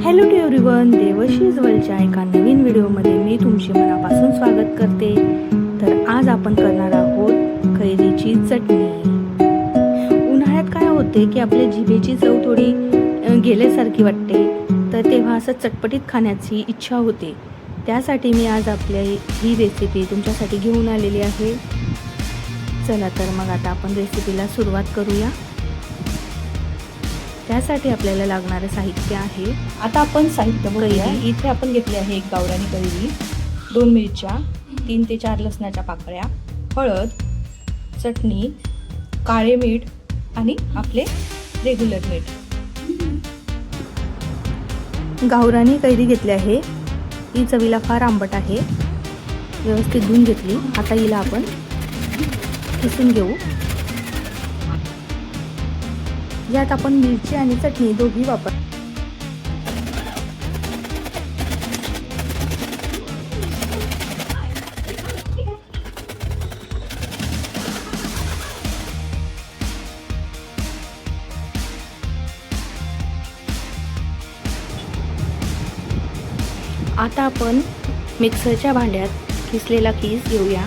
Hello to everyone, देवशीज वर्ल्डच्या एका नवीन व्हिडिओमध्ये मी तुमचे मनापासून स्वागत करते. तर आज आपण करणार आहोत कैरीची चटणी. उन्हाळ्यात काय होते की आपल्या जिभेची चव थोडी गेल्यासारखी वाटते, तर तेव्हा असं चटपटीत खाण्याची इच्छा होते. त्यासाठी मी आज आपल्या ही रेसिपी तुमच्यासाठी घेऊन आलेली आहे. चला तर मग आता आपण रेसिपीला सुरुवात करूया. त्यासाठी आपल्याला लागणारे साहित्य आहे. आता आपण साहित्य बघूया. इथे आपण घेतले आहे 1 गावरानी कैरी, 2 मिरच्या, 3 ते 4 लसणाच्या पाकळ्या, हळद, चटणी, काळे मीठ आणि आपले रेग्युलर मीठ. गावरानी कैरी घेतली आहे. ही चवीला फार आंबट आहे. व्यवस्थित धुवून घेतली. आता हिला आपण किसून घेऊ. यात आपण मिरची आणि चटणी दोघी वापर. आता आपण मिक्सरच्या भांड्यात किसलेला कीस घेऊया.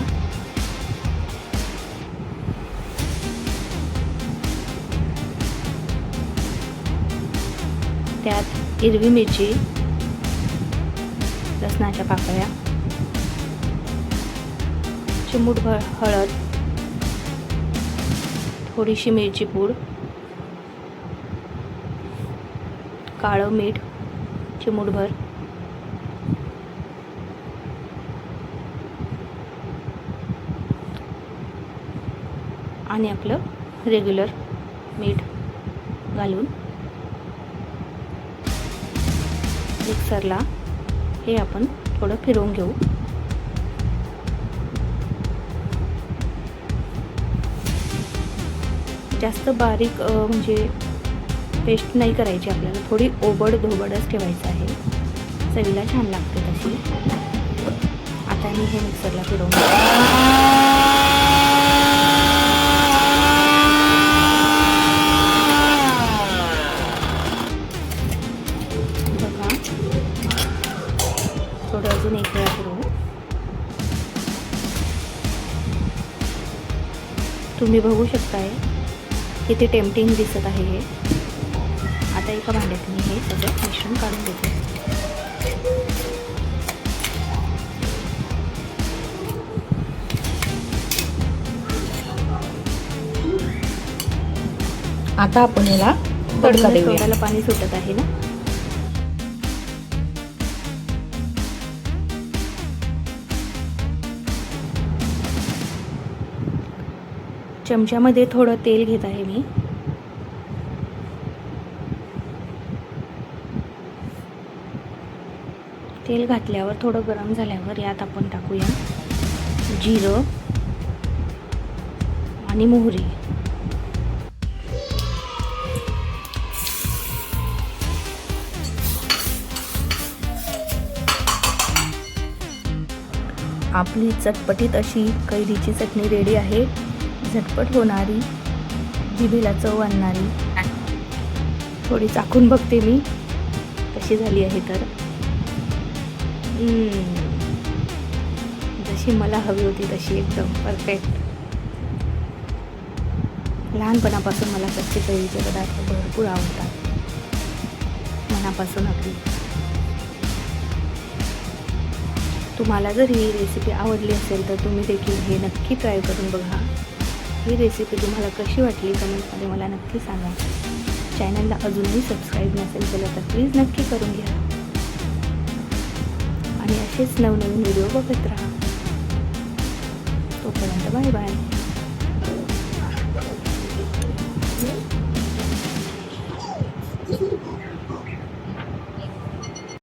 त्यात हिरवी मिरची, लसणाच्या पाकळ्या, चिमूटभर हळद, थोडीशी मिरची पूड, काळं मीठ चिमूटभर, आणि आपलं रेग्युलर मीठ घालून मिक्सरला हे आपण थोडं फिरवून घेऊ. जास्त बारीक म्हणजे पेस्ट नाही करायची आपल्याला, थोडी ओबड धोबडच ठेवायचं आहे. चवीला छान लागते तशी. आता मी हे मिक्सरला फिरवून थोडं अजून एक वेळा करू. तुम्ही बघू शकताय किती टेम्पटिंग दिसत आहे हे. आता एका भांड्यात मी हे सगळं मिश्रण काढून घेते. आता आपण याला तडका देऊया. तोंडाला पाणी सुटत आहे ना. चमच्यामध्ये थोडं तेल घेत आहे मी. तेल घातल्यावर थोडं गरम झाल्यावर यात आपण टाकूया जिरं आणि मोहरी. आपली चटपटीत अशी कैरीची चटणी रेडी आहे. झटपट होणारी, जिभेला चव आणणारी. थोडी चाखून बघते मी कशी झाली आहे. तर जशी मला हवी होती तशी एकदम परफेक्ट. लहानपणापासून मला कच्चे कैरीचे पदार्थ भरपूर आवडतात, मनापासून अगदी. तुम्हाला जर ही रेसिपी आवडली असेल तर तुम्ही देखील हे नक्की ट्राय करून बघा. ही रेसिपी तुम्हाला कशी वाटली कमेंटमध्ये मला नक्की सांगा. चॅनलला अजूनही सबस्क्राईब नसेल केलं तर प्लीज नक्की करून घ्या. आणि असेच नवनवीन व्हिडिओ बघत राहा. तोपर्यंत बाय बाय.